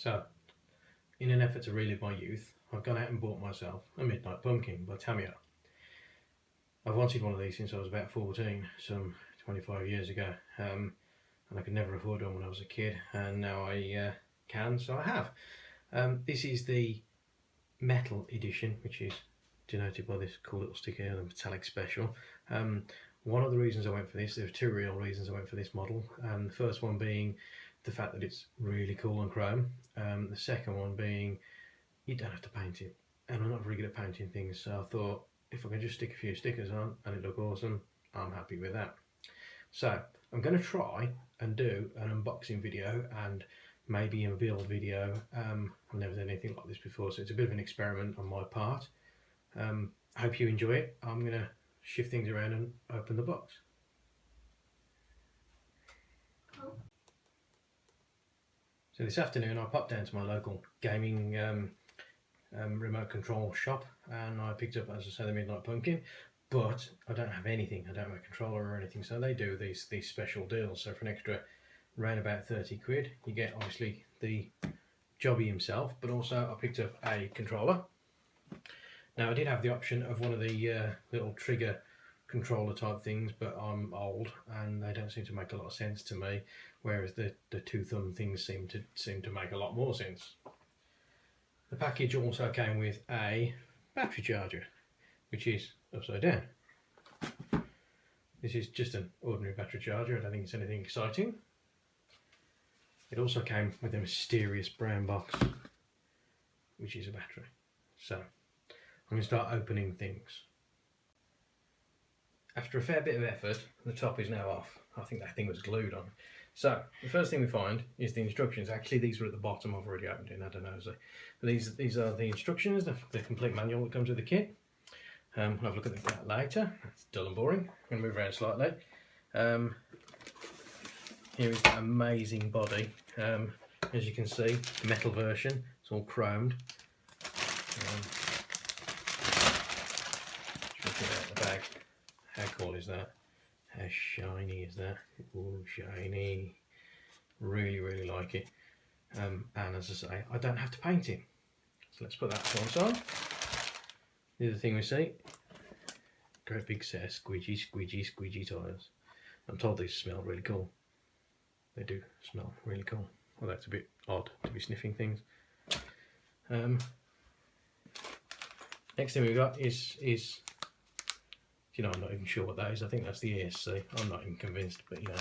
So, in an effort to relive my youth, I've gone out and bought myself a Midnight Pumpkin by Tamiya. I've wanted one of these since I was about 14, some 25 years ago, and I could never afford one when I was a kid, and now I can, so I have. This is the metal edition, which is denoted by this cool little sticker here, the metallic special. One of the reasons I went for this, there are two real reasons I went for this model. The first one being the fact that it's really cool and chrome. The second one being you don't have to paint it, and I'm not very good at painting things, so I thought if I can just stick a few stickers on and it look awesome, I'm happy with that. So I'm going to try and do an unboxing video and maybe a build video. I've never done anything like this before, so it's a bit of an experiment on my part. I hope you enjoy it. I'm going to shift things around and open the box. So this afternoon I popped down to my local gaming remote control shop, and I picked up, as I say, the Midnight Pumpkin, but I don't have anything. I don't have a controller or anything, so they do these special deals. So for an extra around about 30 quid you get obviously the jobby himself, but also I picked up a controller. Now I did have the option of one of the little trigger controller type things, but I'm old and they don't seem to make a lot of sense to me, whereas the two thumb things seem to make a lot more sense. The package also came with a battery charger, which is upside down. This is just an ordinary battery charger. I don't think it's anything exciting. It also came with a mysterious brown box, which is a battery. So I'm going to start opening things. After a fair bit of effort, the top is now off. I think that thing was glued on. So the first thing we find is the instructions. Actually, these were at the bottom. I've already opened it. I don't know. So these are the instructions, the complete manual that comes with the kit. We'll have a look at that later. It's dull and boring. I'm going to move around slightly. Here is the amazing body. As you can see, metal version. It's all chromed. Just looking at the bag. How cool is that? How shiny is that? Oh, shiny. Really, really like it. And as I say, I don't have to paint it. So let's put that to one side. The other thing we see, great big set of squeegee tyres. I'm told these smell really cool. They do smell really cool. Well, that's a bit odd to be sniffing things. Next thing we've got is you know, I'm not even sure what that is. I think that's the ESC. I'm not even convinced, but you know.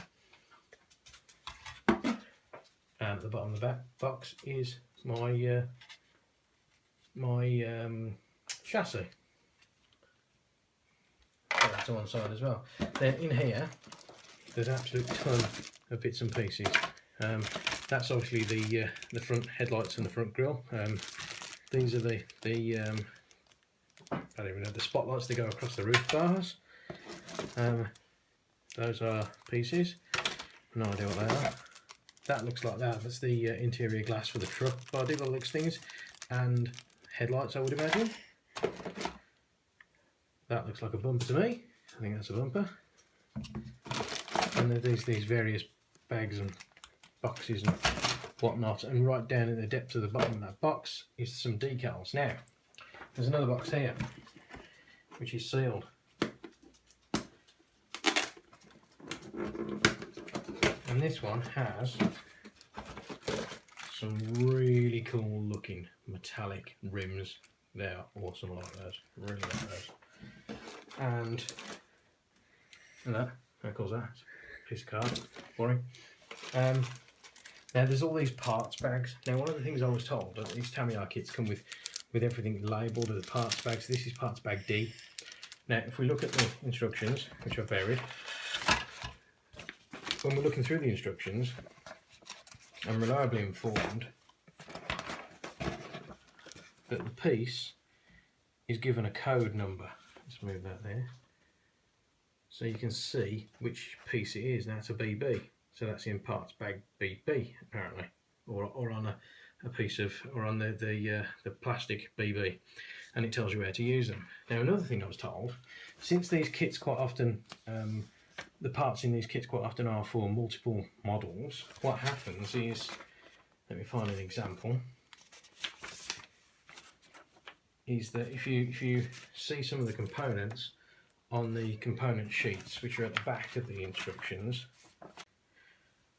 And at the bottom of the back box is my chassis. Put that to one side as well. Then in here, there's an absolute ton of bits and pieces. That's obviously the front headlights and the front grille. These are the I don't even know, the spotlights that go across the roof bars. Those are pieces. No idea what they are. That looks like that. That's the interior glass for the truck body by the looks things, and headlights, I would imagine. That looks like a bumper to me. I think that's a bumper. And there's these various bags and boxes and whatnot, and right down in the depths of the bottom of that box is some decals. Now, there's another box here, which is sealed. And this one has some really cool looking metallic rims. They are awesome, I like those, really like those. And that, how cool is that? Piece of card, boring. Now there's all these parts bags. Now one of the things I was told, that these Tamiya kits come with everything labelled as parts bags. This is parts bag D. Now if we look at the instructions, which are buried, when we're looking through the instructions, I'm reliably informed that the piece is given a code number. Let's move that there. So you can see which piece it is. Now it's a BB. So that's in parts bag BB apparently, or on a piece of, or on the plastic BB, and it tells you how to use them. Now another thing I was told, since these kits quite often, the parts in these kits quite often are for multiple models, what happens is let me find an example, is that if you see some of the components on the component sheets, which are at the back of the instructions,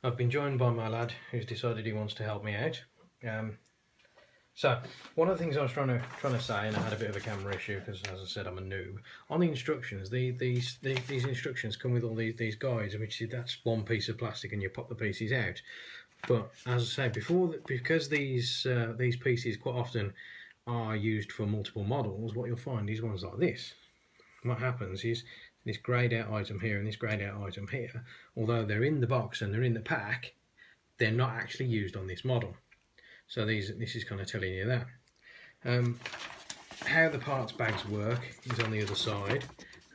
I've been joined by my lad who's decided he wants to help me out. So one of the things I was trying to say, and I had a bit of a camera issue because, as I said, I'm a noob. On the instructions, these instructions come with all these guides, which that's one piece of plastic, and you pop the pieces out. But as I said before, because these pieces quite often are used for multiple models, what you'll find is ones like this. What happens is this greyed out item here and this greyed out item here, although they're in the box and they're in the pack, they're not actually used on this model. So this is kind of telling you that. How the parts bags work is on the other side.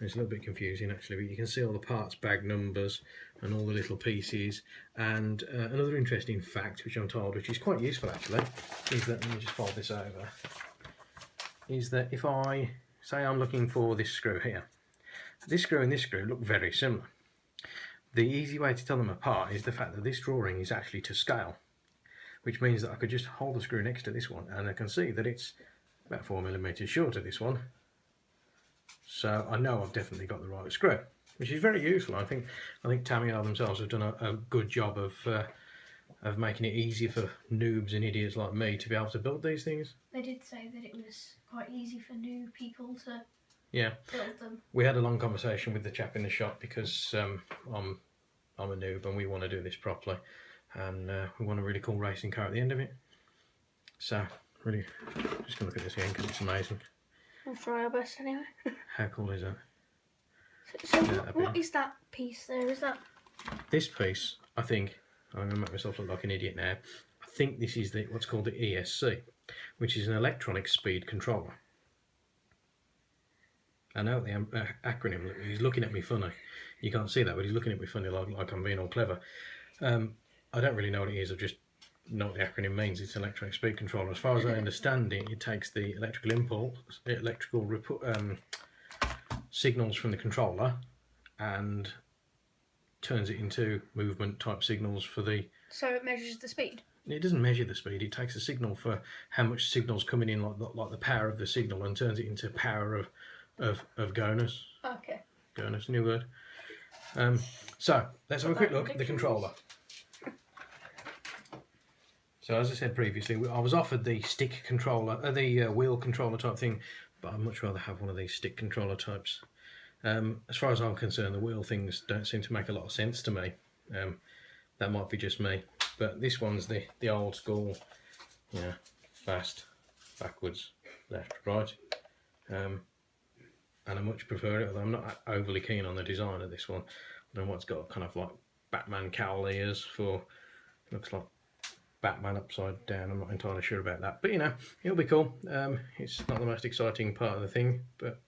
It's a little bit confusing actually, but you can see all the parts bag numbers and all the little pieces. And another interesting fact, which I'm told, which is quite useful actually, is that, let me just fold this over, is that if I say I'm looking for this screw here, this screw and this screw look very similar. The easy way to tell them apart is the fact that this drawing is actually to scale, which means that I could just hold the screw next to this one and I can see that it's about 4mm short of this one. So I know I've definitely got the right screw, which is very useful. I think Tamiya themselves have done a good job of making it easy for noobs and idiots like me to be able to build these things. They did say that it was quite easy for new people to build them. We had a long conversation with the chap in the shop because I'm a noob and we want to do this properly, and we want a really cool racing car at the end of it. So really, just gonna look at this again because it's amazing. We'll try our best anyway. How cool is that? So what is that piece there? Is that this piece? I think I'm gonna make myself look like an idiot now. I think this is what's called the ESC, which is an electronic speed controller. I know the acronym. He's looking at me funny. You can't see that, but he's looking at me funny like I'm being all clever. I don't really know what it is. I just know what the acronym means. It's electronic speed controller. As far as I understand it, it takes the electrical signals from the controller and turns it into movement type signals for the... So it measures the speed? It doesn't measure the speed. It takes a signal for how much signal's coming in, like the power of the signal, and turns it into power of gonus. Okay. Gonus, new word. So let's have a quick look at the controller. So as I said previously, I was offered the stick controller, the wheel controller type thing, but I'd much rather have one of these stick controller types. As far as I'm concerned, the wheel things don't seem to make a lot of sense to me. That might be just me, but this one's the old school, fast, backwards, left, right. And I much prefer it, although I'm not overly keen on the design of this one. I don't know what's got kind of like Batman cowl ears for, looks like Batman upside down. I'm not entirely sure about that, but it'll be cool. It's not the most exciting part of the thing, but